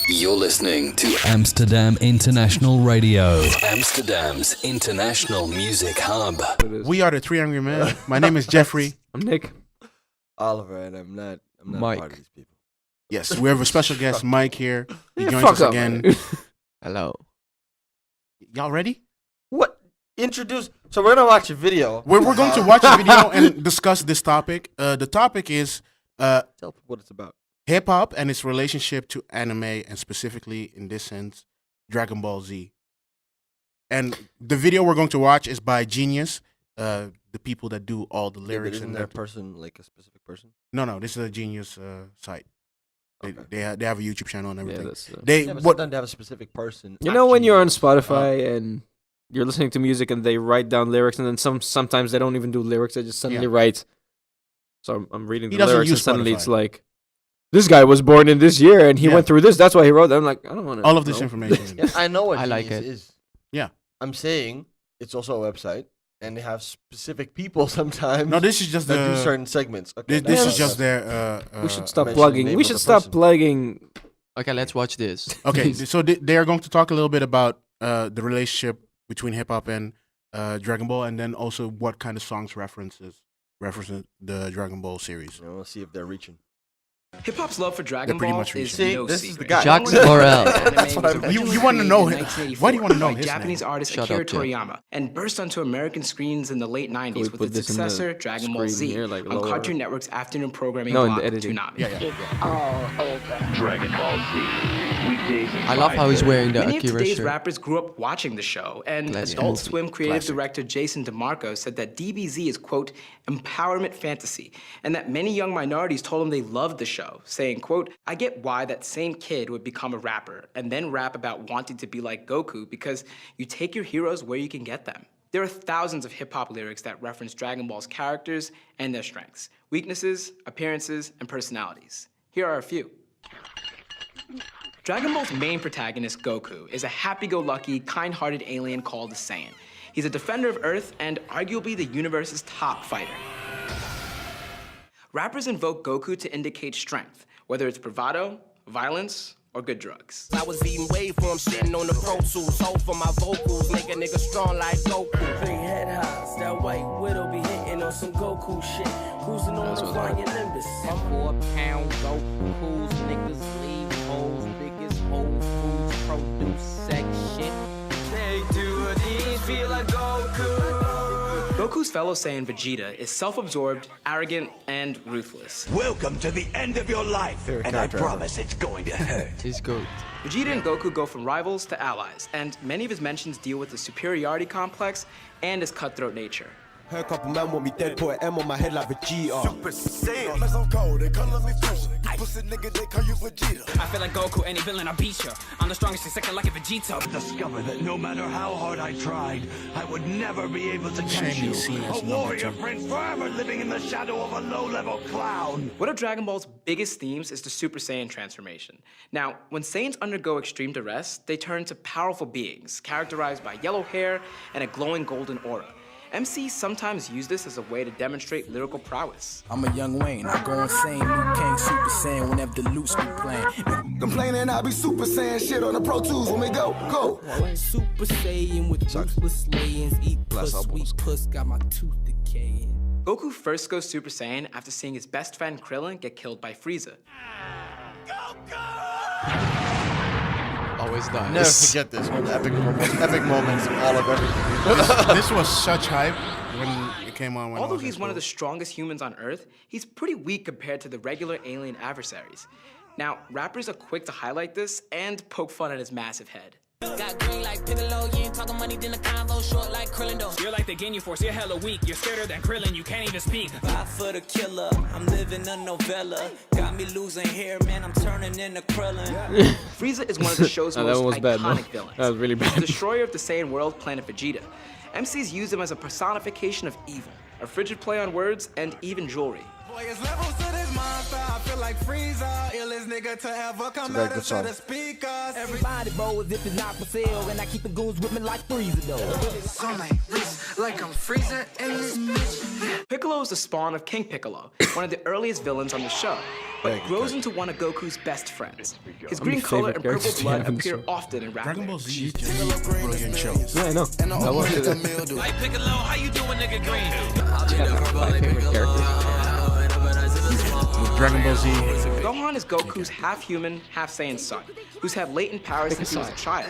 You're listening to Amsterdam International Radio, Amsterdam's international music hub. We are the Three Angry Men. My name is Jeffrey. I'm Nick. Oliver, and I'm not Maik. part of these people. Yes, we have a special guest, Maik, here. He joins us again. Hello. Y'all ready? What? Introduce. So we're gonna watch a video. We're going to watch a video and discuss this topic. The topic is Tell people what it's about. hip hop and its relationship to anime, and specifically in this sense, Dragon Ball Z. And the video we're going to watch is by Genius, the people that do all the lyrics. Isn't and there a person, like a specific person? No, this is a Genius site. They have a YouTube channel and everything. Yeah, but sometimes they have a specific person. You know when you're on Spotify and you're listening to music and they write down lyrics, and then sometimes they don't even do lyrics, they just suddenly write. So I'm reading the lyrics and suddenly it's like, this guy was born in this year and he went through this, that's why he wrote that. I'm like, I don't want to all of this information. Yeah, I know what I like Genius it. is. Yeah. I'm saying it's also a website, and they have specific people sometimes. No, this is just that do certain segments. Okay, this is just their. we should stop mention plugging. the name We of should the stop person. plugging. Okay, let's watch this. Okay, so they are going to talk a little bit about the relationship between hip hop and Dragon Ball, and then also what kind of songs reference the Dragon Ball series. Yeah, we'll see if they're reaching. Hip hop's love for Dragon pretty Ball much is reaching. no This secret. is the guy. Jacques Morel. That's what I meant. You want to know him? Why do you want to know his Japanese name? artist Shut Akira up, Jeff. Toriyama, and burst onto American screens in the late 90s we with put its this in the successor, Dragon Ball screen Z, here, like on lower? Cartoon Network's afternoon programming No, in block, the editing. Toonami. Dragon Ball Z. Weekdays at I love how he's wearing the Many of Akira today's shirt. rappers grew up watching the show, and Classic Adult movie. Swim creative Classic. director Jason DeMarco said that DBZ is, quote, empowerment fantasy, and that many young minorities told him they loved the show, saying, quote, I get why that same kid would become a rapper and then rap about wanting to be like Goku because you take your heroes where you can get them. There are thousands of hip-hop lyrics that reference Dragon Ball's characters and their strengths, weaknesses, appearances, and personalities. Here are a few. Dragon Ball's main protagonist, Goku, is a happy-go-lucky, kind-hearted alien called a Saiyan. He's a defender of Earth and arguably the universe's top fighter. Rappers invoke Goku to indicate strength, whether it's bravado, violence, or good drugs. I was eating waveforms, sitting on the Pro Tools, hold for my vocals, make a nigga strong like Goku. Big head highs, that white widow be hitting on some Goku shit, cruising on the flying Nimbus. 4-pound Goku's niggas leave holes, biggest Whole Foods produce sex shit. They do it, feel like Goku. Goku's fellow Saiyan Vegeta is self-absorbed, arrogant, and ruthless. Welcome to the end of your life, and I promise it's going to hurt. He's good. Vegeta and Goku go from rivals to allies, and many of his mentions deal with the superiority complex and his cutthroat nature. Heard a couple men want me dead, put an M on my head like Vegeta. Super Saiyan. I'm cold, they color me fusion. Pussy nigga, they call you Vegeta. I feel like Goku, any villain, I beat ya. I'm the strongest and second like a Vegeta. Discover that no matter how hard I tried, I would never be able to catch you. A warrior prince forever living in the shadow of a low-level clown. One of Dragon Ball's biggest themes is the Super Saiyan transformation. Now, when Saiyans undergo extreme duress, they turn to powerful beings, characterized by yellow hair and a glowing golden aura. MCs sometimes use this as a way to demonstrate lyrical prowess. I'm a young Wayne, I go insane. Luke King Super Saiyan whenever the loops be playing. Complaining I be Super Saiyan shit on the Pro Tools when we go. Super Saiyan with ruthless layings, eat puss, sweet puss, got my tooth decaying. Goku first goes Super Saiyan after seeing his best friend Krillin get killed by Frieza. Always dies. Never forget this. One of the epic moments of all of everything. This was such hype when it came on. When Although he's one of the strongest humans on Earth, he's pretty weak compared to the regular alien adversaries. Now, rappers are quick to highlight this and poke fun at his massive head. Got green like Piccolo, you ain't talking money, then the convo short like Krillin though. You're like the Ginyu Force, you're hella weak. You're scarier than Krillin, you can't even speak. Fight for the killer, I'm living a novella. Got me losing hair, man, I'm turning into Krillin. Frieza is one of the show's That most was iconic bad, no? villains. That was really He's bad. the destroyer of the Saiyan world, planet Vegeta. MCs use him as a personification of evil, a frigid play on words, and even jewelry. Boy, it's levels to this monster. I feel like Frieza, illest nigga to ever come very out good into song. the speakers. Everybody bow as if it's not for sale, and I keep the goons with me like Frieza though. On my wrist, like I'm Frieza in this bitch. Piccolo is the spawn of King Piccolo, one of the earliest villains on the show. but grows into one of Goku's best friends. His green color and purple blood appear often in rap Dragon Ball lyrics. Z is just brilliant shows. Yeah, I know. I watched it. Like Piccolo, how you doing, nigga green? My favorite character. With Dragon Ball Z, Gohan is Goku's half-human, half-Saiyan son, who's had latent powers since he was a child.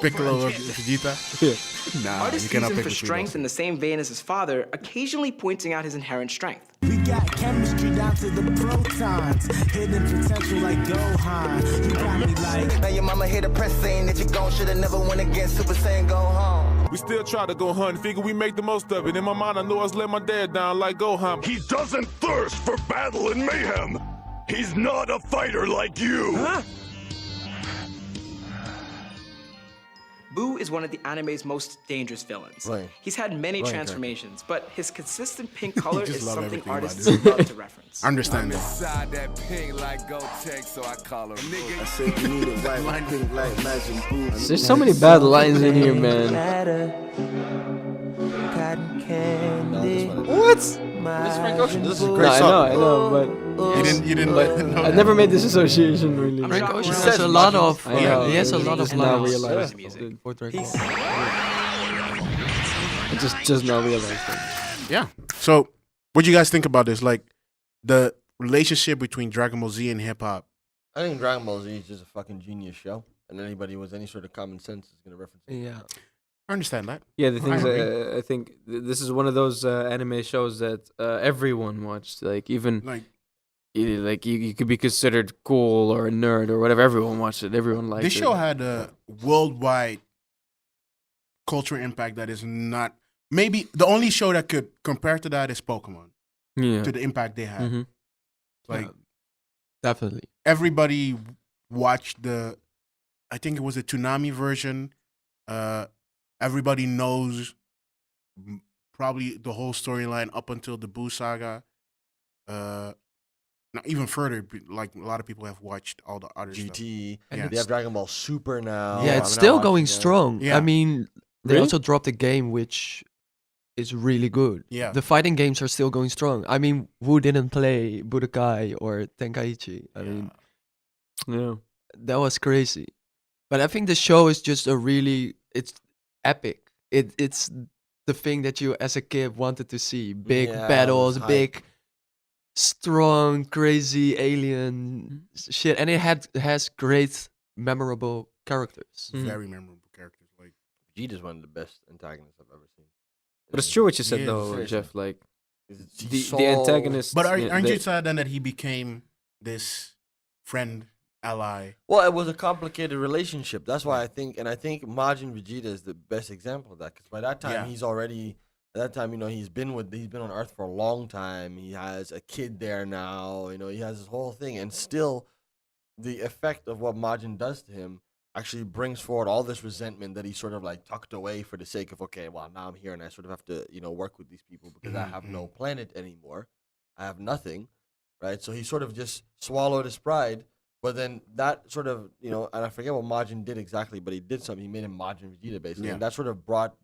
Piccolo, Vegeta. Nah, Artists you cannot use him pick for between strength those. in the same vein as his father, occasionally pointing out his inherent strength. We got chemistry down to the protons, hidden potential like Gohan. You got me like. Now your mama hit a press saying that you gon' shoulda never went against Super Saiyan go home. We still try to go hunt, figure we make the most of it. In my mind, I know I was let my dad down like Gohan. He doesn't thirst for battle and mayhem. He's not a fighter like you. Huh? Boo is one of the anime's most dangerous villains. Right. He's had many Right, transformations, but his consistent pink color just is love something everything about artists this. love to reference. Understand that. Inside that pink like Go-Tex, so I call him nigga. I said you need a white pink like magic boots. There's so many bad lines in here, man. No, this one. What? This is Frank Ocean. This is a No, great I song. know, but You didn't but know I that. never made this association really. I'm Frank shocked Ocean we're has not a lot of. I know, He has a lot of just now lines. realized music. For Dragon Ball. I just now realized it. Yeah. So, what do you guys think about this? Like, the relationship between Dragon Ball Z and hip hop. I think Dragon Ball Z is just a fucking genius show, and anybody with any sort of common sense is gonna reference it. Yeah. I understand that. Yeah, the thing is, agree. I think this is one of those anime shows that everyone watched. Like even Like, you could be considered cool or a nerd or whatever. Everyone watched it. Everyone liked it. this show had a worldwide cultural impact that is not. Maybe the only show that could compare to that is Pokemon, Yeah. to the impact they had. hmm Like, Definitely. everybody watched I think it was the Toonami version. Everybody knows probably the whole storyline up until the Boo saga. Now even further, like a lot of people have watched all the other stuff. GT. Yeah. They have Dragon Ball Super now. Yeah, I'm it's not still watching going it. strong. Yeah. I mean, they Really? also dropped a game which is really good. Yeah. The fighting games are still going strong. I mean, who didn't play Budokai or Tenkaichi? I mean, Yeah. that was crazy. But I think the show is just it's epic. It's the thing that you as a kid wanted to see. Big Yeah, it battles, was hype. big strong, crazy alien shit. And it has great memorable characters. Mhm. Very memorable characters. Like Vegeta's one of the best antagonists I've ever seen. But it's true what you said Yeah, though, seriously. Jeff. Like He's the so- antagonist. but yeah, aren't they- you sad then that he became this friend, ally? Well, it was a complicated relationship. That's why I think Majin Vegeta is the best example of that. Because by that time, Yeah. he's already. At that time, he's been on Earth for a long time. He has a kid there now. He has this whole thing, and still, the effect of what Majin does to him actually brings forward all this resentment that he sort of like tucked away for the sake of, okay, well, now I'm here and I sort of have to work with these people because I have no planet anymore. I have nothing, right? So he sort of just swallowed his pride. But then that sort of, and I forget what Majin did exactly, but he did something. He made him Majin Vegeta, basically. Yeah. And that sort of brought,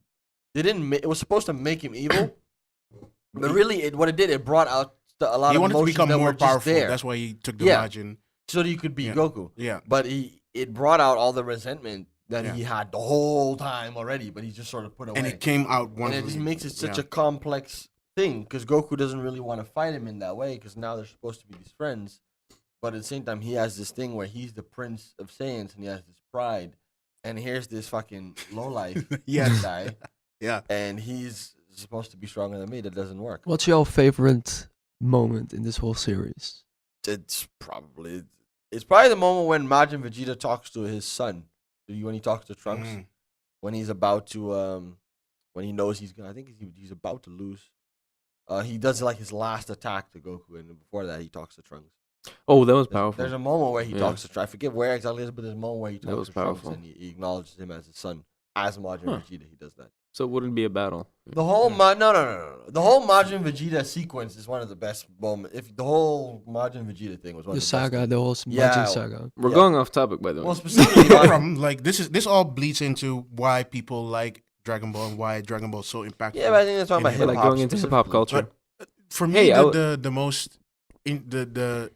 it was supposed to make him evil, but really it brought out a lot He of wanted to emotions become that more were just powerful. there. That's why he took the Yeah. Majin. So that you could beat Yeah. Goku. Yeah. But it brought out all the resentment that Yeah. he had the whole time already, but he just sort of put away. And it came out one. And it just makes it such a complex thing because Goku doesn't really want to fight him in that way because now they're supposed to be these friends. But at the same time, he has this thing where he's the prince of Saiyans and he has this pride. And here's this fucking lowlife Yes. guy. Yeah. And he's supposed to be stronger than me. That doesn't work. What's your favorite moment in this whole series? It's probably the moment when Majin Vegeta talks to his son. When he talks to Trunks. When he's about to, when he knows I think he's about to lose. He does like his last attack to Goku, and before that he talks to Trunks. Oh, that was powerful. There's a moment where he Yeah. talks to Trunks. I forget where exactly it is, but there's a moment where he That talks was to Trunks powerful. and he acknowledges him as his son. As Majin Vegeta, he does that. So it wouldn't be a battle. The whole no. The whole Majin Vegeta sequence is one of the best moments. If the whole Majin Vegeta thing was one The of the saga, best the whole Majin saga. We're going off topic, by the way. Well, specifically, No problem. Like this all bleeds into why people like Dragon Ball and why Dragon Ball is so impactful. Yeah, but I think that's talking in about hip-hop like going into hip hop specifically. culture. For me, Hey, the most the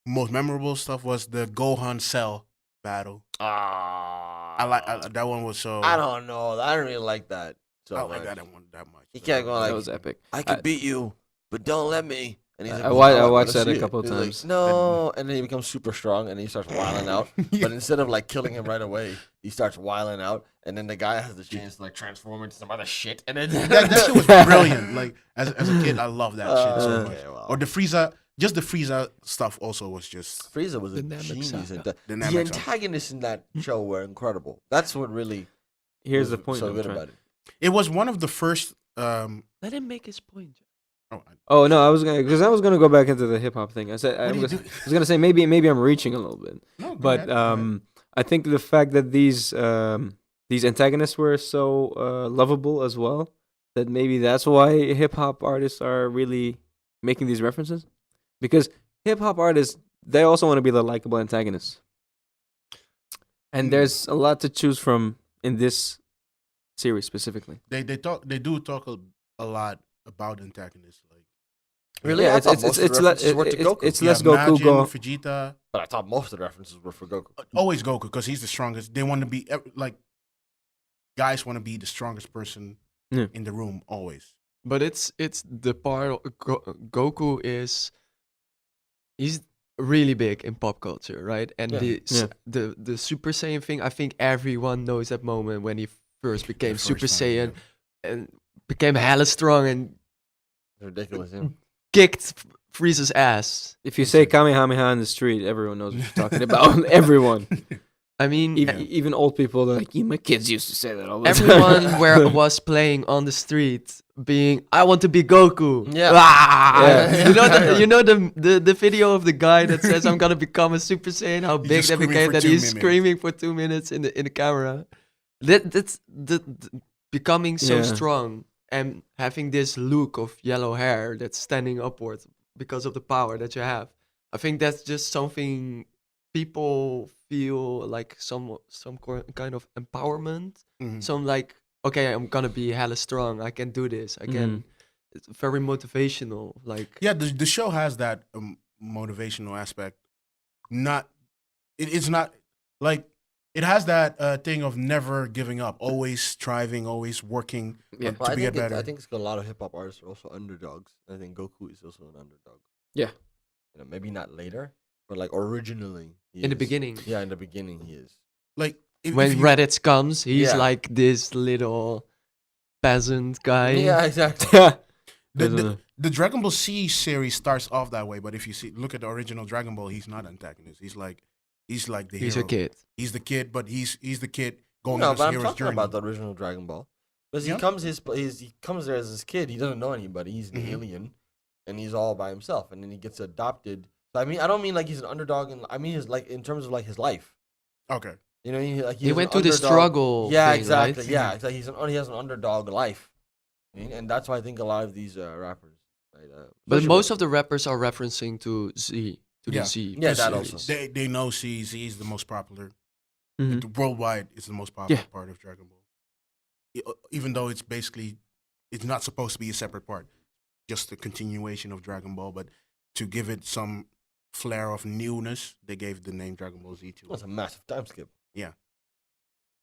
most memorable stuff was the Gohan Cell battle. That one was so. I don't know. I don't really like that. So I don't like that one that much. He can't go like that was epic. I could beat you, but don't let me. And he's like, I watched that a couple of times. Like, no, and then he becomes super strong, and he starts wilding out. But instead of like killing him right away, he starts wilding out, and then the guy has the chance to like transform into some other shit. And then that shit was brilliant. Like as a kid, I loved that shit so much. Wow. Or the Frieza, just the Frieza stuff also was just. Frieza was a genius. The Namek antagonists in that show were incredible. That's what really. Here's the point. So good about it. It was one of the first. Let him make his point. Oh no, I was gonna go back into the hip hop thing. I was gonna say maybe I'm reaching a little bit, but I think the fact that these antagonists were so lovable as well, that maybe that's why hip hop artists are really making these references, because hip hop artists, they also want to be the likable antagonists, and there's a lot to choose from in this series specifically. They do talk a lot about antagonists, like really. Yeah, I thought most of the references were to Goku. It's less Goku, Vegeta. But I thought most of the references were for Goku. Always Goku, because he's the strongest. They want to be like guys want to be the strongest person in the room always. But it's the part of Goku he's really big in pop culture, right? And the Super Saiyan thing, I think everyone knows that moment when he first became Super Saiyan and became hella strong and ridiculous. Kicked Frieza's ass. If you say Kamehameha in the street, everyone knows what you're talking about. Everyone. I mean, even old people, they're like, my kids used to say that all the time. Everyone was playing on the street, being, I want to be Goku. Yeah. You know the video of the guy that says, I'm gonna become a Super Saiyan. How big that became, that he's screaming for 2 minutes in the camera. That's the becoming so strong and having this look of yellow hair that's standing upwards because of the power that you have. I think that's just something people feel like some kind of empowerment. Some like, okay, I'm gonna be hella strong. I can do this. I can. It's very motivational. Like the show has that motivational aspect. It's not like. It has that thing of never giving up, always striving, always working to be better. I think it's a lot of hip hop artists are also underdogs. I think Goku is also an underdog. Yeah, maybe not later, but like originally. In the beginning. Yeah, in the beginning he is. Like when Reddit comes, he's like this little peasant guy. Yeah, exactly. The Dragon Ball Z series starts off that way, but if you look at the original Dragon Ball, he's not antagonist. He's like the hero. He's a kid. He's the kid, but he's the kid going on his his hero's talking journey. about the original Dragon Ball. Because he comes there as his kid. He doesn't know anybody. He's an alien, and he's all by himself. And then he gets adopted. So I mean, I don't mean like he's an underdog. I mean his in terms of like his life. Okay. You know, he went through the struggle. Yeah, thing, exactly. Right? Yeah, exactly. He has an underdog life, and that's why I think a lot of these rappers. Right, but most of the rappers are referencing to Z. The Z. Yeah, that also. They know Z is the most popular. Worldwide, it's the most popular part of Dragon Ball. Even though it's not supposed to be a separate part, just a continuation of Dragon Ball. But to give it some flair of newness, they gave the name Dragon Ball Z to it. That's a massive time skip. Yeah.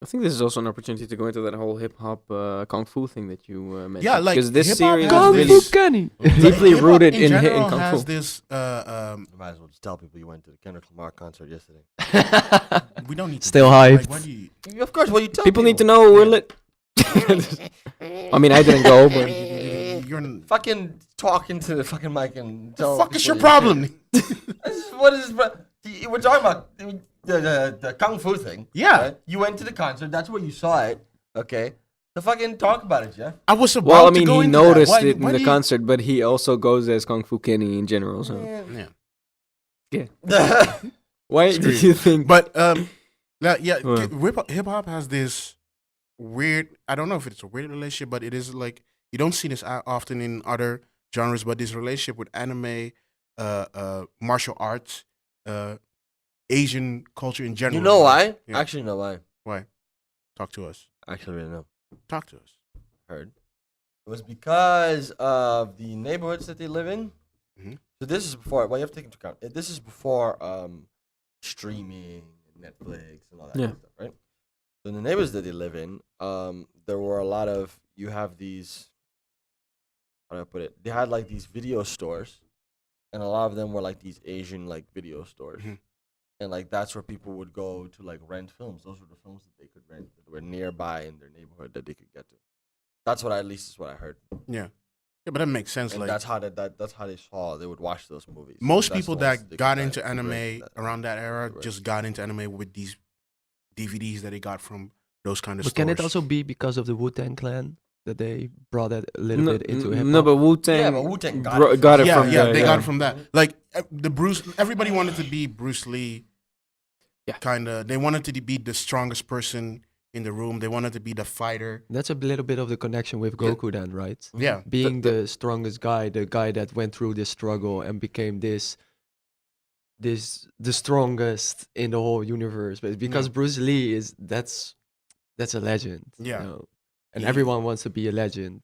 I think this is also an opportunity to go into that whole hip hop kung fu thing that you mentioned. Yeah, like because this series is really deeply rooted in kung fu. Has this, might as well just tell people you went to the Kendrick Lamar concert yesterday. We don't need to still hyped. Like, of course, you tell people need to know we're lit. I mean, I didn't go, but you're fucking talking to the fucking mic and tell. Fuck is your problem? What is this? We're talking about the kung fu thing. Yeah. Right? You went to the concert. That's where you saw it. Okay. So fucking talk about it, Jeff. I was about to go he into noticed that. it in the concert, but he also goes as Kung Fu Kenny in general. So yeah. Why do you think? But hip hop has this weird. I don't know if it's a weird relationship, but it is like you don't see this often in other genres. But this relationship with anime, martial arts, Asian culture in general. You know why? Yeah. I actually know why. Why? Talk to us. I actually really know. Talk to us. Heard. It was because of the neighborhoods that they live in. So this is before. Well, you have to take into account. This is before streaming, Netflix, and all that kind of stuff, right? So in the neighborhoods that they live in, there were a lot of. You have these. How do I put it? They had like these video stores, and a lot of them were like these Asian like video stores, and like that's where people would go to like rent films. Those were the films that they could rent that were nearby in their neighborhood that they could get to. That's what at least is what I heard. Yeah, but that makes sense. And like that's how that's how they saw. They would watch those movies. Most people that got into anime around that era just got into anime with these DVDs that they got from those kind of But stores. can it also be because of the Wu-Tang Clan that they brought that a little bit into hip hop? No, but Wu-Tang, got it from there. They got it from that. Like everybody wanted to be Bruce Lee. Yeah, kind of. They wanted to be the strongest person in the room. They wanted to be the fighter. That's a little bit of the connection with Goku then, right? Yeah. Being the strongest guy, the guy that went through this struggle and became the strongest in the whole universe. But because Bruce Lee that's a legend. Yeah. You know? And everyone wants to be a legend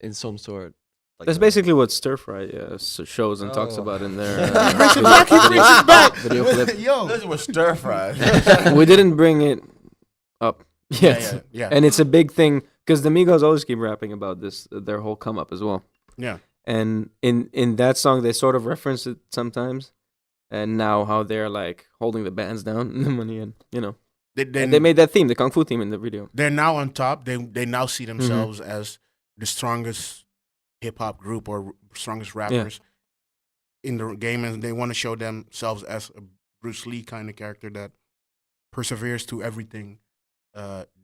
in some sort. Like that's basically what Stir Fry shows and talks about in there. He brings it back. He brings it back. Video clip. Yo, this was Stir Fry. We didn't bring it up yet. Yeah. And it's a big thing because the Migos always keep rapping about this, their whole come up as well. Yeah. And in that song, they sort of reference it sometimes. And now how they're like holding the bands down and the money and, you know. They made that theme, the Kung Fu theme in the video. They're now on top. They now see themselves as the strongest hip hop group or strongest rappers in the game, and they want to show themselves as a Bruce Lee kind of character that perseveres to everything.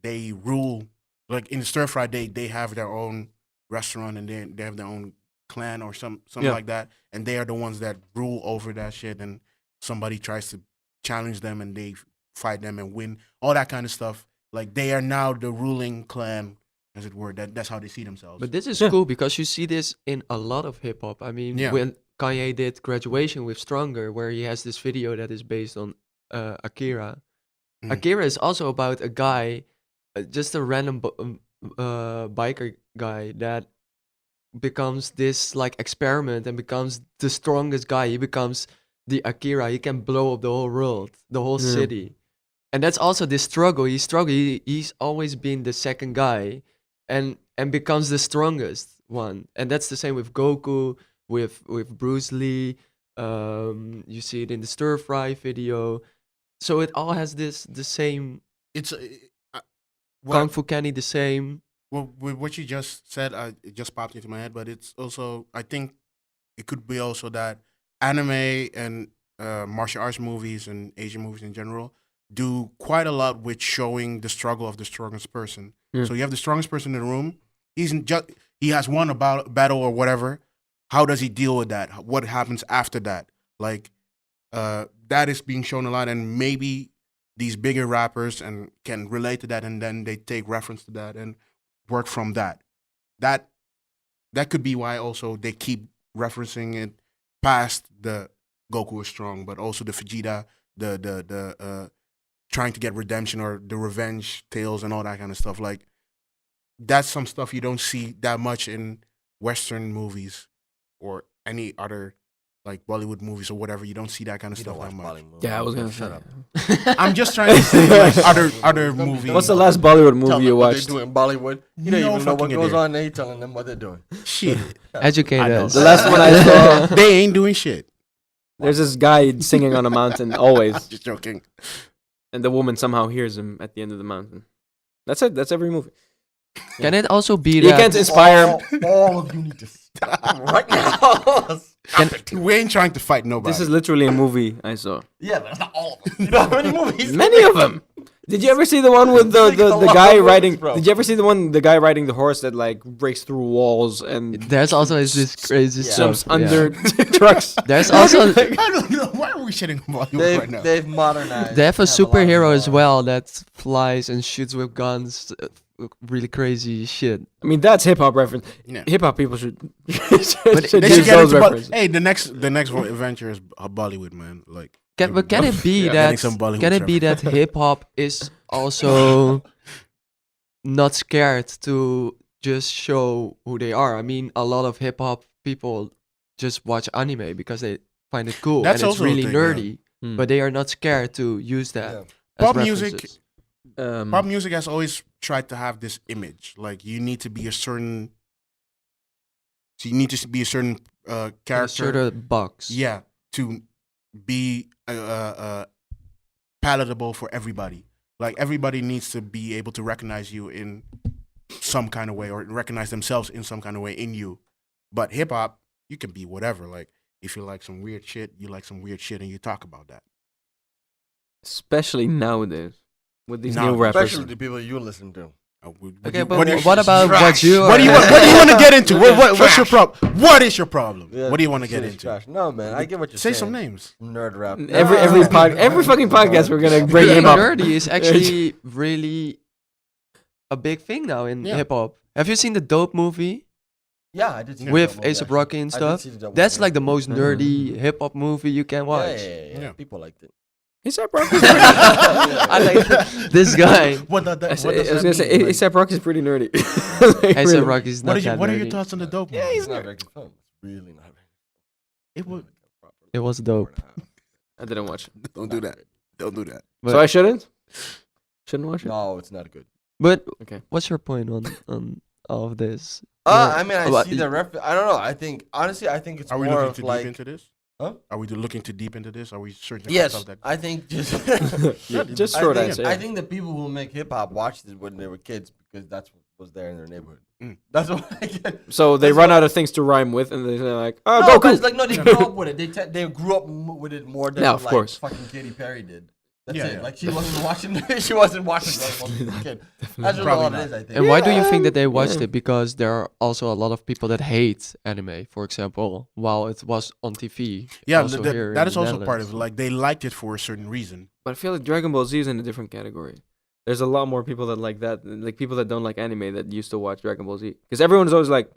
They rule, like in Stir Fry. They have their own restaurant and they have their own clan or something like that, and they are the ones that rule over that shit. And somebody tries to challenge them, and they fight them and win, all that kind of stuff. Like they are now the ruling clan, as it were. That's how they see themselves. But this is cool because you see this in a lot of hip hop. I mean, when Kanye did Graduation with Stronger, where he has this video that is based on Akira. Akira is also about a guy, just a random biker guy that becomes this like experiment and becomes the strongest guy. He becomes the Akira. He can blow up the whole world, the whole city. And that's also this struggle. He's always been the second guy and becomes the strongest one. And that's the same with Goku, with Bruce Lee. You see it in the Stir Fry video. So it all has the same. It's Kung Fu Kenny the same. Well, with what you just said, it just popped into my head. But it's also, I think, it could be also that anime and martial arts movies and Asian movies in general do quite a lot with showing the struggle of the strongest person. So you have the strongest person in the room. He has won a battle or whatever. How does he deal with that? What happens after that? Like that is being shown a lot, and maybe these bigger rappers and can relate to that, and then they take reference to that and work from that. That could be why also they keep referencing it past the Goku is strong, but also the Vegeta, the trying to get redemption or the revenge tales and all that kind of stuff. Like that's some stuff you don't see that much in Western movies or any other like Bollywood movies or whatever. You don't see that kind of stuff that much. Yeah, I was gonna shut up. I'm just trying to say like other movies. What's the last Bollywood movie you watched? What they do in Bollywood. You don't even know what goes on. They telling them what they're doing. Shit. Educate us. The last one I saw, they ain't doing shit. There's this guy singing on a mountain always. Just joking. And the woman somehow hears him at the end of the mountain. That's it. That's every movie. Can it also be that you can't inspire all of you need to stop right now? We ain't trying to fight nobody. This is literally a movie I saw. Yeah, but that's not all of them. You know how many movies? Many of them. Did you ever see the one with the guy riding? Did you ever see the guy riding the horse that like breaks through walls and there's also this crazy jumps stuff, under trucks? There's also I don't know why are we shitting on Bollywood right now. They've modernized. They have a superhero as well that flies and shoots with guns. Really crazy shit. I mean, that's hip hop reference. Yeah. Hip hop people should. They should get into hey, the next adventure is Bollywood, man. Like, can it be that hip hop is also not scared to just show who they are? I mean, a lot of hip hop people just watch anime because they find it cool That's and it's also a really thing, nerdy, but they are not scared to use that. Yeah. As Pop references. pop music has always tried to have this image, like you need to be a certain, character, A certain box. yeah, to be palatable for everybody. Like everybody needs to be able to recognize you in some kind of way, or recognize themselves in some kind of way in you. But hip hop, you can be whatever. Like if you like some weird shit, you like some weird shit, and you talk about that. Especially nowadays with these Now, new rappers. Especially the people you listen to. Okay, but what about what you? What do you want to get into? What's your problem? What is your problem? Yeah, What do you want to get shit is into? trash. No, man, I get what you're Say saying. some names. Nerd rap. Every fucking podcast we're gonna bring Being him up. nerdy is actually really a big thing now in hip hop. Have you seen the Dope movie? Yeah, I did see With the A$AP Rocky and I did stuff. see the Dope That's movie. like the most nerdy hip hop movie you can watch. Yeah. People liked it. A$AP Rocky's I like this guy. What does I was gonna say A$AP Rocky's pretty nerdy. A$AP Rocky's not that What are nerdy. your thoughts on the Dope? Yeah, he's not very good film. It's really not very good. It was dope. I didn't watch it. Don't do that. Don't do that. But, So I shouldn't watch it. No, it's not good. but Okay. what's your point on all of this? I mean, I About- see the reference. I don't know. I think honestly, I think it's Are we more looking of too like. deep into this? Huh? Are we looking too deep into this? Are we searching for Yes, stuff that? I think just Just short I think, answer. I Yeah. think the people who make hip hop watched it when they were kids because that's what was there in their neighborhood. Mm. That's what I get. So they That's run what- out of things to rhyme with, and they're like, "Oh, No, go but cool." it's like no, they grew up with it. They grew up with it more than Yeah, of like course. fucking Katy Perry did. That's Yeah, it. yeah. Like she wasn't watching. She wasn't watching that when she was a kid. That's just Probably all not. it is. I think. And why do you think that they watched it? Because there are also a lot of people that hate anime, for example, while it was on TV. Yeah, also here that in is the also part Netherlands. of it. Like they liked it for a certain reason. But I feel like Dragon Ball Z is in a different category. There's a lot more people that like that, like people that don't like anime that used to watch Dragon Ball Z. Because everyone's always like,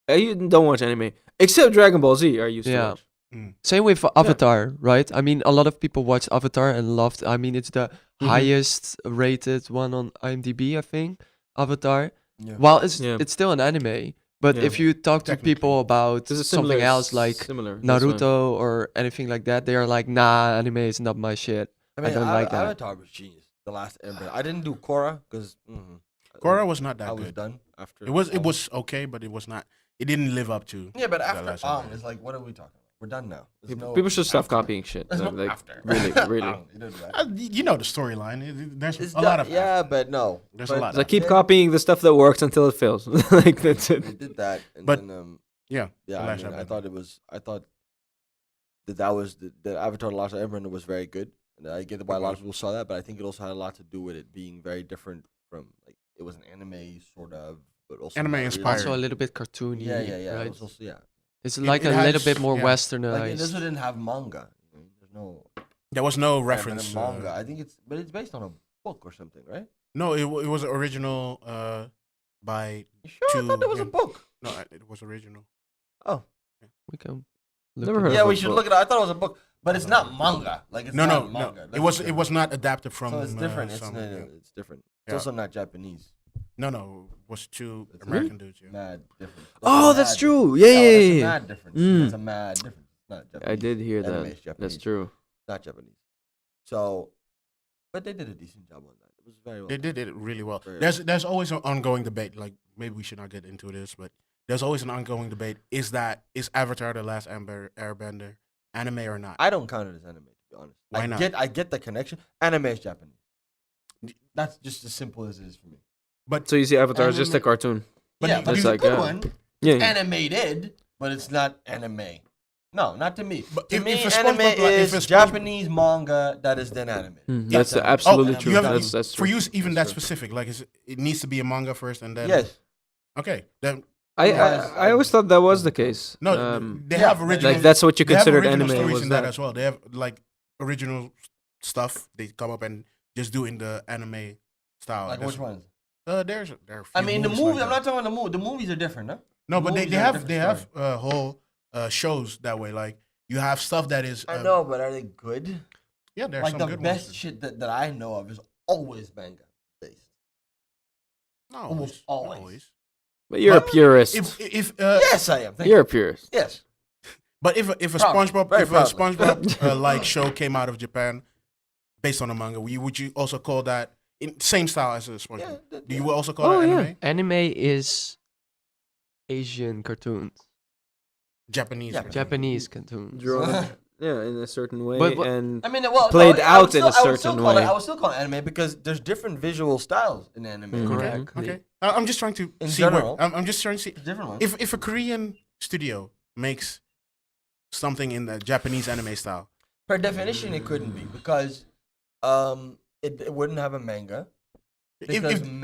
"You don't watch anime except Dragon Ball Z." Are used to Yeah. watch. Same with Avatar, right? I mean, a lot of people watched Avatar and loved. I mean, it's the highest rated one on IMDb, I think. Avatar. Yeah. While it's Yeah. it's still an anime, but Yeah. if you talk to people about This is something similar- else like similar, that's why. Naruto or anything like that, they are like, "Nah, anime is not my shit. I mean, don't like that." Avatar was genius. The last Airbender. I didn't do Korra because Korra was not that I was good. done after. It was okay, but it was not. It didn't live up to. Yeah, but that after last Ong, Airbender. it's like, what are we talking about? We're done now. There's no People should stop after. copying shit. There's no Like, after. really. Ong, you don't do that. You know the storyline. There's It's a lot of yeah, but no. There's but a lot. It's like keep copying the stuff that works until it fails. Like that's They it. did that, and But- then, Yeah, yeah. the I, last mean, I Airbender. thought it was. I thought that was the Avatar: The Last Airbender was very good, and I get why a lot of people saw that. But I think it also had a lot to do with it being very different from like it was an anime sort of, but also Anime not really. inspired. Also a little bit cartoony. Yeah, yeah, yeah. It Right? was also, yeah. It's It- like it a little has- bit more yeah. westernized. Like this one didn't have manga. There's no There was no Airbender reference. manga. I think but it's based on a book or something, right? No, it was original by. You sure? I thought there was a book. No, it was original. Oh. We can Never look heard it Yeah, of we a should book. look it up. I thought it was a book, but it's not manga. Like it's No, not no. manga. It That's was. the It was difference. not adapted from. So it's different. some- It's different. It's Yeah. also not Japanese. No. It was two It's American dudes. Yeah. Mad different. Oh, a that's mad true. difference. Yeah, No, yeah, that's a yeah. mad difference. Mm. That's a mad difference. It's not Japanese. I did hear Anime that. is Japanese. That's true. It's not Japanese. So, but they did a decent job on that. It was very well. They did it really well. Very There's always an ongoing debate. Like maybe we should not get into this, but there's always an ongoing debate. Is Avatar: The Last Airbender anime or not? I don't count it as anime, to be honest. Why not? I get the connection. Anime is Japanese. That's just as simple as it is for me. But So you see Avatar is just a Anime- cartoon. But yeah, you- but It's it's like, a good yeah. one. Yeah. It's animated, but it's not anime. No, not to me. But To if- me, if a anime SpongeBob, like, if is a SpongeBob- Japanese manga that is then anime. That's anime. absolutely Oh, true. you have- That's for true. you, even That's that true. specific. Like it needs to be a manga first, and then Yes. Okay, then I always thought that was the case. no, they yeah, have original. like that's what you they have considered original anime stories was in that that. as well. They have like original stuff. They come up and just do in the anime style. Like That's- which ones? there are. A I few mean, the movies movie. like I'm that. not talking about the movie. The movies are different, huh? No, but movies they are a have different whole shows that way. Like you have stuff that is. I know, but are they good? Yeah, there's Like some the good best ones. shit that I know of is always manga based. No, Almost always. But you're a purist. If Yes, I am. Thank You're you. a purist. Yes. But if a SpongeBob like show came out of Japan based on a manga, would you also call that same style as a SpongeBob? Do you also call that anime? Anime is Asian cartoons. Japanese cartoons. Yeah, in a certain way, but and I mean, played out in a certain way. I would still call it anime because there's different visual styles in anime. Correct. Okay. I'm just trying to see general, I'm just trying to see different ones. if a Korean studio makes something in the Japanese anime style. Per definition, it couldn't be because it wouldn't have a manga. If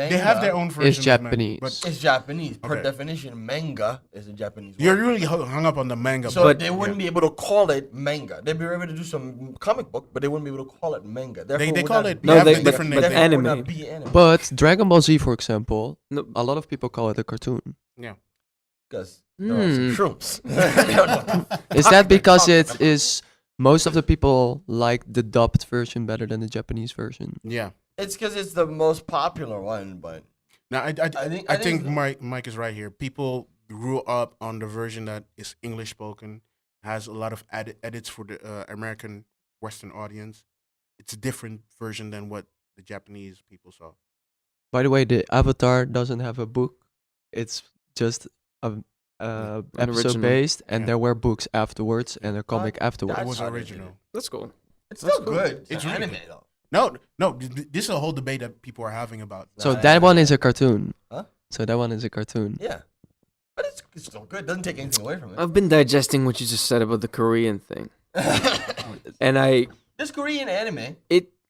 they have their own version. It's Japanese. But it's Japanese. Per definition, manga is a Japanese word. You're really hung up on the manga. So they wouldn't be able to call it manga. They'd be able to do some comic book, but they wouldn't be able to call it manga. Therefore, they call it... different name. Anime. But Dragon Ball Z, for example, a lot of people call it a cartoon. Yeah. Because there are some shrooms. Is that because it is... Most of the people like the dubbed version better than the Japanese version? Yeah. It's because it's the most popular one, but... Now, I think Mike is right here. People grew up on the version that is English spoken, has a lot of edits for the American Western audience. It's a different version than what the Japanese people saw. By the way, the Avatar doesn't have a book. It's just episode based, and there were books afterwards and a comic afterwards. That was original. That's cool. It's still good. It's really anime though. No. This is a whole debate that people are having about. So that one is a cartoon. Huh? So that one is a cartoon. Yeah. But it's still good. Doesn't take anything away from it. I've been digesting what you just said about the Korean thing, and there's Korean anime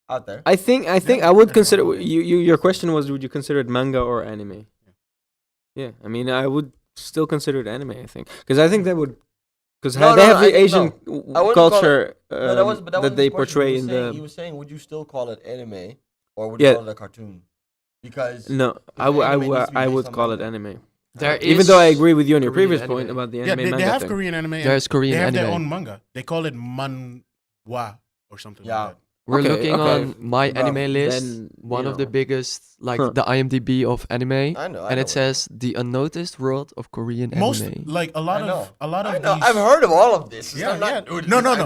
out there. I think I would consider your question was, would you consider it manga or anime? Yeah, I mean, I would still consider it anime. I think because they would they have the Asian culture that they portray in the. He was saying, would you still call it anime or would you call it a cartoon? Because I would call it anime. Even though I agree with you on your previous point about the anime manga they have thing. Korean anime. There's Korean anime. They have anime. their own manga. They call it manhwa or something like that. We're looking on my anime list, one of the biggest, like the IMDb of anime, and it says the unnoticed world of Korean anime. Like a lot of these. I've heard of all of this. No. I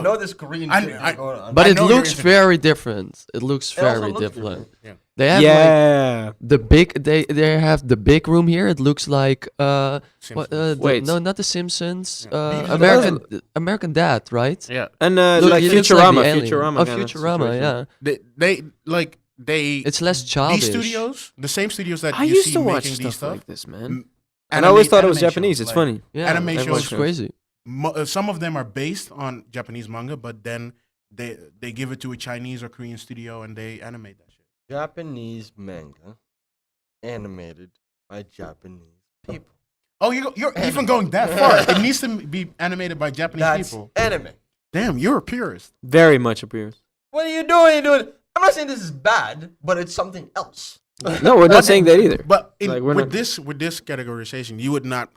know this Korean thing going on. But it looks very different. It looks very different. Yeah. They have like the big. They have the big room here. It looks like wait, no, not the Simpsons. American Dad, right? Yeah, and Look, like he looks like the alien. Futurama. Oh, Futurama, yeah. They it's less childish. These studios, the same studios that I you used see to watch making stuff these stuff like this, man. And I always thought it was Japanese. It's funny. Yeah, anime that shows was crazy. Some of them are based on Japanese manga, but then they give it to a Chinese or Korean studio and they animate that shit. Japanese manga animated by Japanese people. Oh, you're even going that far. It needs to be animated by Japanese people. Anime. Damn, you're a purist. Very much a purist. What are you doing? I'm not saying this is bad, but it's something else. No, we're not saying that either. But with this categorization, you would not.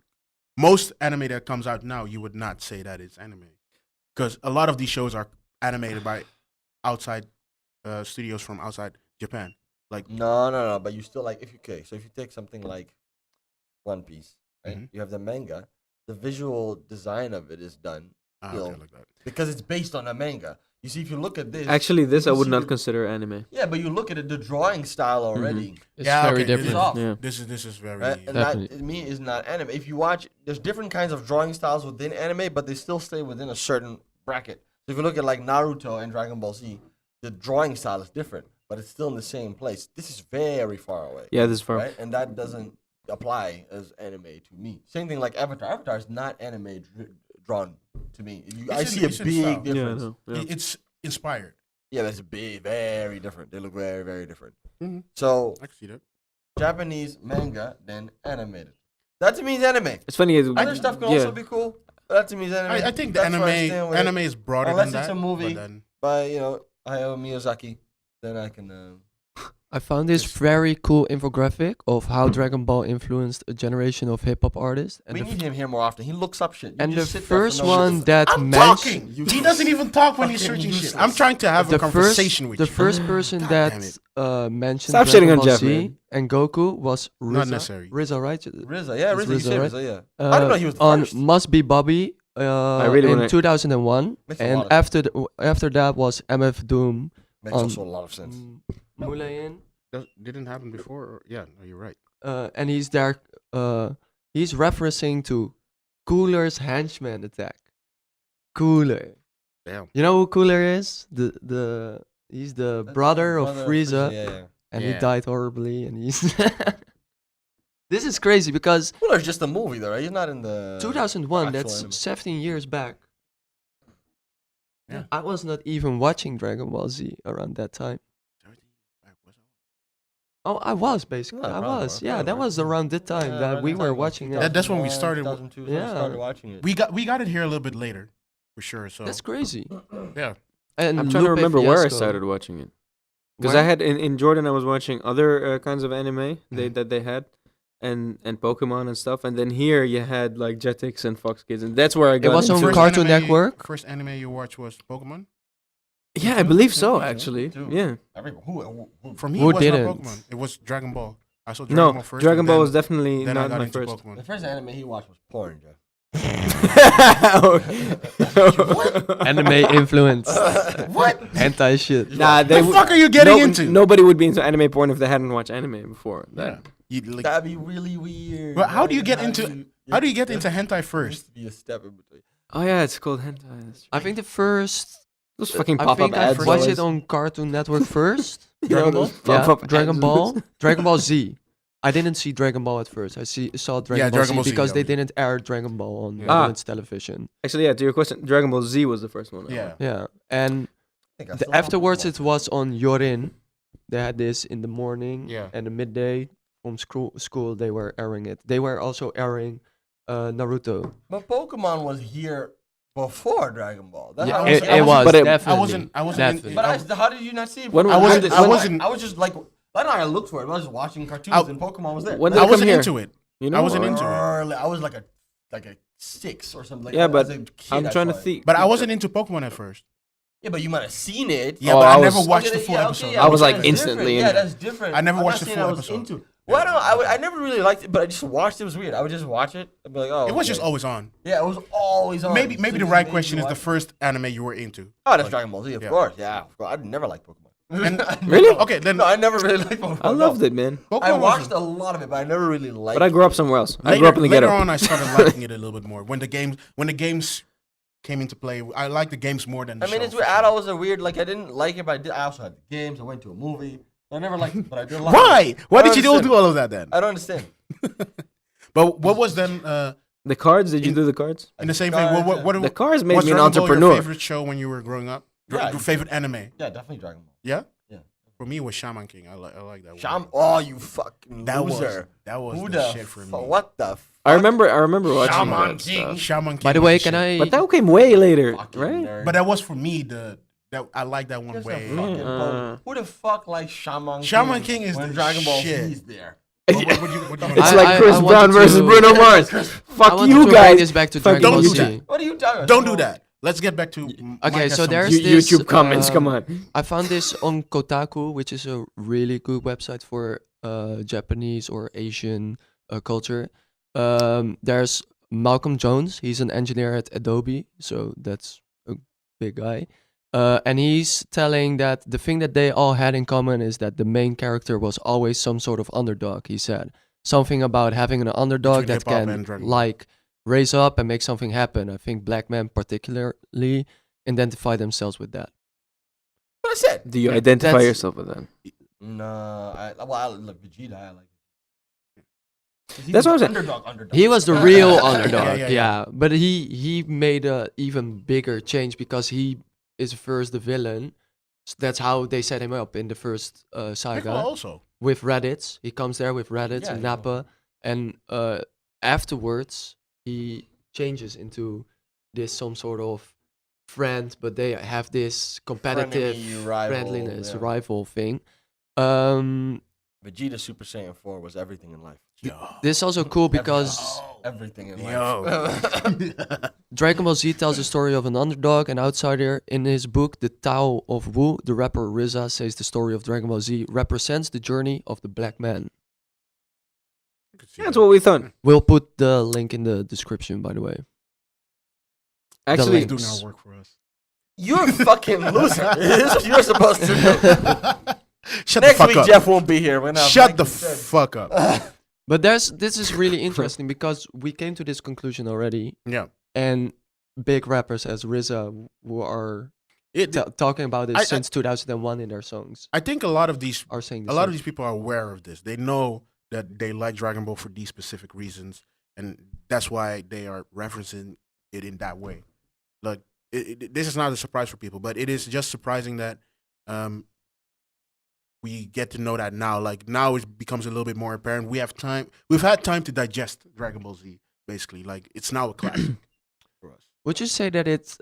Most anime that comes out now, you would not say that it's anime, because a lot of these shows are animated by outside studios from outside Japan. Like no. But you still like if you take something like One Piece, right? Mm-hmm. You have the manga. The visual design of it is done like that. because it's based on a manga. You see, if you look at this, actually, this I would not consider anime. Yeah, but you look at it, the drawing style already. It's very different. This is very right? And that to me is not anime. If you watch, there's different kinds of drawing styles within anime, but they still stay within a certain bracket. So if you look at like Naruto and Dragon Ball Z, the drawing style is different, but it's still in the same place. This is very far away. Yeah, this is far. Right? And that doesn't apply as anime to me. Same thing like Avatar. Avatar is not anime drawn to me. I see a big difference. It's inspired. Yeah, that's big, very different. They look very, very different. Mm-hmm. So I can see that. Japanese manga, then animated. That to me is anime. It's funny. Other stuff can also be cool. But that to me is anime. I think the anime is broader Unless than that. Unless it's a movie by Hayao Miyazaki, then I can. I found this very cool infographic of how Dragon Ball influenced a generation of hip hop artists. And we need him here more often. He looks up shit. And the first one that I'm talking. He doesn't even talk when he's searching shit. I'm trying to have a conversation with you. The first person that mentioned Stop shitting Dragon on Ball Jeff, Z man. and Goku was RZA. Not necessary. RZA, right? RZA, yeah, It's RZA, RZA, right? RZA, yeah. I don't know he was the on first. Must Be Bobby really in wanna- 2001, Makes a and lot of after that was MF Doom Makes on also a lot of sense. Moulin. That didn't happen before. Or, yeah, no, you're right. And he's there. He's referencing to Cooler's henchman attack. Cooler. Damn. You know who Cooler is? He's the brother of Frieza, and he Yeah. died horribly. And he's this is crazy because Cooler's just a movie, though, right? He's not in the 2001. actual That's anime. 17 years back. Yeah. I was not even watching Dragon Ball Z around that time. Oh, I was basically. Yeah, I probably was. were, Yeah, probably that were. was around that time Yeah, that around we that were time, watching it. That's when we started. 2002, Yeah. started watching it. We got it here a little bit later, for sure. So That's crazy. yeah. And I'm trying to Lupe remember where I Fiasco. started watching it. Because Where? I had in Jordan, I was watching other kinds of anime that they had, and Pokemon and stuff. And then here you had like Jetix and Fox Kids, and that's where I got. was into on it. Cartoon Network? First anime you watched was Pokemon. Yeah, I believe so. Yeah, Actually, too. yeah. For me, Who it was didn't? not Pokemon. It was Dragon Ball. I saw Dragon No, Ball first. Dragon and Ball then- was definitely then I not got my into first. Pokemon. The first anime he watched was porn, Jeff. Anime influence. What? Hentai shit. Nah, they The fuck are you getting into? Nobody would be into anime porn if they hadn't watched anime before. Yeah. You, like, That'd be really weird. But how do you get That'd into be- how do you get into there hentai used first? to be a step in between. Oh yeah, it's called hentai. That's I think the first. those fucking I pop-up think I ads. watched always. it on Cartoon Network first. Dragon Ball? Yeah, Pop-up Dragon ads. Ball. Dragon Ball Z. I didn't see Dragon Ball at first. saw Dragon Ball Dragon Ball Z Z, because yeah, they yeah. didn't air Dragon Ball on Ah. Netherlands television. Actually, yeah. To your question, Dragon Ball Z was the first one. I Yeah. watched. Yeah, and I think I still afterwards have it was on Yorin. They had this in the morning Yeah. and the midday from school. They were airing it. They were also airing Naruto. But Pokemon was here before Dragon Ball. That's Yeah, how it I was but it- definitely. I wasn't definitely. But how did you not see it? When I was- wasn't. when I did- wasn't. I was just like, I don't know. I looked for it. I was just watching cartoons, I- and Pokemon was there. When did I it come wasn't here? into it. You know, I wasn't or- into it. Early, I was like a 6 or something. Like Yeah, that. but As a kid, I'm I trying to saw it. think. But I wasn't into Pokemon at first. Yeah, but you might have seen it. Yeah, Oh, but I I was- never watched Okay, the full yeah, episode. okay, yeah, I was, like, that's instantly different. in Yeah, it. that's different. I never I'm watched not the saying full I was episode. into it. Well, I don't know. I never really liked it, but I just watched. It was weird. I would just watch it and be like, oh. It was okay. just always on. Yeah, it was always on. Maybe So the just right made question you is the watch it. first anime you were into. Oh, that's Dragon Ball Z, of Yeah. course. Yeah, of course. I'd never liked Pokemon. And Really? Okay, then No, I never really liked Pokemon. I loved it, man. Pokemon I was- watched a lot of it, but I never really liked. But I grew up somewhere else. I Later, grew up in the later ghetto. on, I started liking it a little bit more. When the games came into play, I liked the games more than the I mean, show, it's for weird. sure. Adult was a weird. Like I didn't like it, but I also had the games. I went to a movie. I never liked it, but I did like it. Why? Why I did don't you do understand. all of that then? I don't understand. But what was then The cards? Did you do the cards? in the same thing? What The cards made was me an Dragon Ball entrepreneur. Your favorite show when you were growing up? Yeah, Your favorite anime? Yeah, definitely Dragon Ball. Yeah. Yeah. For me, it was Shaman King. I like that one. Oh, you fucking That was loser. that was Who the the shit for me. What the? I remember watching Shaman that King. stuff. Shaman King. By the was way, the can shit. I? But that came way later, Fucking right? nerd. But that was for me that I like that one Just a way. fucking Yeah. bone. Who the fuck likes Shaman King? Shaman King is when the Dragon Ball shit. Z is there. What you It's I- like I- Chris I Brown wanted versus to- Bruno Mars. I Fuck want you to bring guys. this back to Fuck Dragon Ball you. Z. Don't do What are you talking about? Don't do that. Let's get back to. Okay, so there's You- this YouTube comments, come on. I found this on Kotaku, which is a really good website for Japanese or Asian culture. There's Malcolm Jones. He's an engineer at Adobe, so that's a big guy. And he's telling that the thing that they all had in common is that the main character was always some sort of underdog. He said something about having an underdog Between that hip-hop and can Dragon Ball. like raise up and make something happen. I think black men particularly identify themselves with that. What I said. Do you identify That's- yourself with that? No, I like Vegeta. I like. That's what I'm saying. Underdog. He was the real underdog, yeah. yeah. But he made a even bigger change because he is first the villain. That's how they set him up in the first Piccolo saga also. with Raditz. He comes there with Raditz Yeah, and yeah. Nappa, and afterwards he changes into this some sort of friend, but they have this competitive Frenemy, rival, friendliness yeah. rival thing. Vegeta Super Saiyan 4 was everything in life. This is also cool because Everything in Yo. life. Dragon Ball Z tells the story of an underdog, an outsider. In his book, The Tao of Wu, the rapper RZA says the story of Dragon Ball Z represents the journey of the black man. That's what we thought. We'll put the link in the description, by the way. Actually, He's doing our work for us. You're a fucking loser. This is what you're supposed to do. Shut Next the fuck week, up. Jeff won't be here. We're gonna Shut the fuck up. But this is really interesting because we came to this conclusion already. Yeah. And big rappers as RZA who are talking about this since 2001 in their songs. I think a lot of these are saying a lot of these people are aware of this. They know that they like Dragon Ball for these specific reasons, and that's why they are referencing it in that way. Like this is not a surprise for people, but it is just surprising that we get to know that now. Like now, it becomes a little bit more apparent. We have time. We've had time to digest Dragon Ball Z. Basically, like it's now a classic for us. Would you say that it's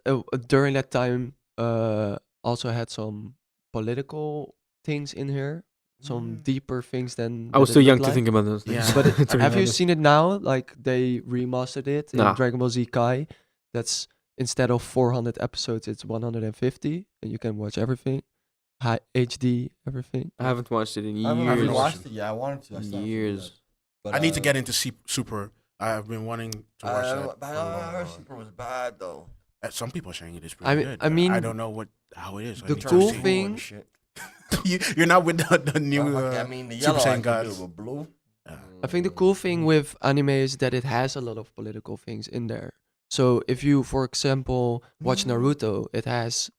during that time also had some political things in here, some deeper things than? I was too young to think about those things. Yeah. But have you seen it now? Like they remastered it in Dragon Ball Z Kai. That's instead of 400 episodes, it's 150, and you can watch everything, high HD, everything. I haven't watched it in years. I haven't watched it. Yeah, I wanted to. Years. But I need to get into Super. I've been wanting to watch that. I heard Super was bad though. Some people are saying it is pretty good. I mean, I don't know how it is. The cool thing. You're not with the new. The Super yellow Saiyan I can gods. do, but blue. I think the cool thing with anime is that it has a lot of political things in there. So if you, for example, watch Naruto, it has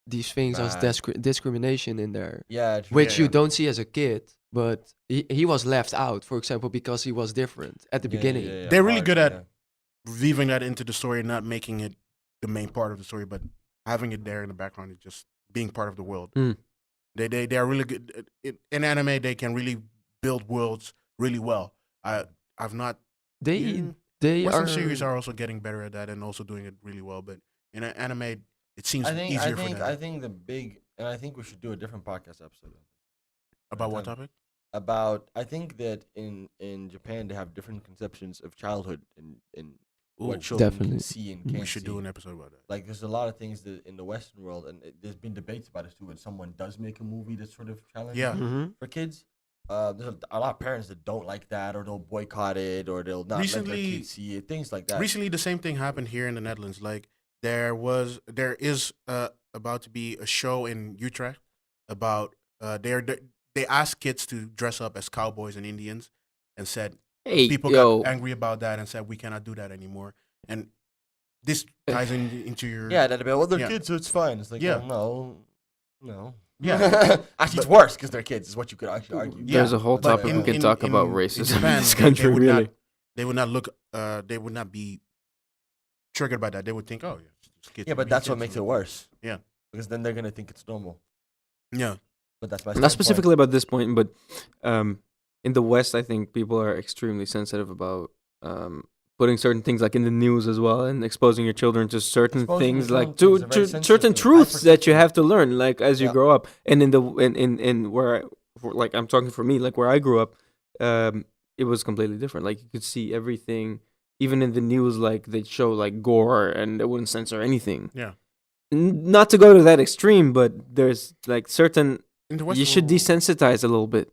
these things as discrimination in there. Yeah, which you don't see as a kid, but he was left out, for example, because he was different at the beginning. Yeah, They're really good at weaving that into the story, not making it the main part of the story, but having it there in the background and just being part of the world. They are really good in anime. They can really build worlds really well. I've not. Western series are also getting better at that and also doing it really well. But in anime, it seems easier for them. I think I think we should do a different podcast episode. About what topic? I think that in Japan they have different conceptions of childhood and what children can see and can't see. We should do an episode about that. Like there's a lot of things that in the Western world, and there's been debates about this too. When someone does make a movie that's sort of challenging for kids, there's a lot of parents that don't like that, or they'll boycott it, or they'll not let their kids see it. Things like that. Recently, the same thing happened here in the Netherlands. Like there is about to be a show in Utrecht about they asked kids to dress up as cowboys and Indians, and said people got angry about that and said we cannot do that anymore. And this ties into your they're kids, so it's fine. It's like no. Yeah, actually, it's worse because they're kids. Is what you could actually argue. There's a whole topic we can talk about racism in this country. They would not look. They would not be triggered by that. They would think, oh yeah, kids. Yeah, but that's what makes it worse. Yeah, because then they're gonna think it's normal. Yeah, but that's my not specifically about this point, but in the West, I think people are extremely sensitive about putting certain things like in the news as well, and exposing your children to certain things, like to certain truths that you have to learn, like as you grow up. And in where like I'm talking for me, like where I grew up, it was completely different. Like you could see everything, even in the news, like they'd show like gore and they wouldn't censor anything. Yeah. Not to go to that extreme, but there's like certain you should world, desensitize a little bit,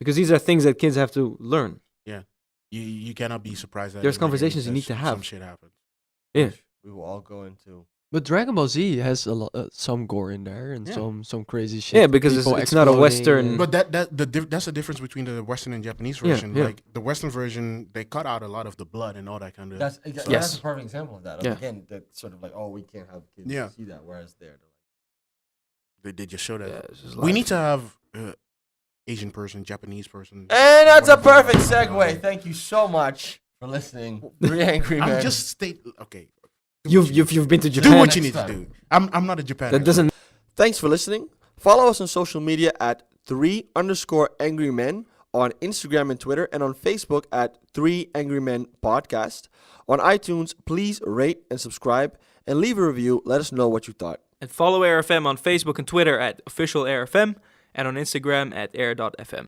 because these are things that kids have to learn. Yeah. You cannot be surprised that there's conversations you need to have. Some shit happens. Yeah. We will all go into. But Dragon Ball Z has a lot, some gore in there and some crazy shit. Yeah, because it's not a Western. But that's the difference between the Western and Japanese version. Yeah. Like the Western version, they cut out a lot of the blood and all that kind of. That's a perfect example of that. Yeah. Again, that's sort of like, oh, we can't have kids see that, whereas they just show that. Yeah, we need to have Asian person, Japanese person. And that's a perfect segue. Thank you so much for listening. 3 Angry Men. I'm just okay. You've been to Japan. Do what you need to do. I'm not a Japan. That doesn't. Thanks for listening. Follow us on social media at 3_Angry Men on Instagram and Twitter, and on Facebook at 3 Angry Men Podcast. On iTunes, please rate and subscribe and leave a review. Let us know what you thought. And follow AirFM on Facebook and Twitter at official AirFM, and on Instagram at air.fm.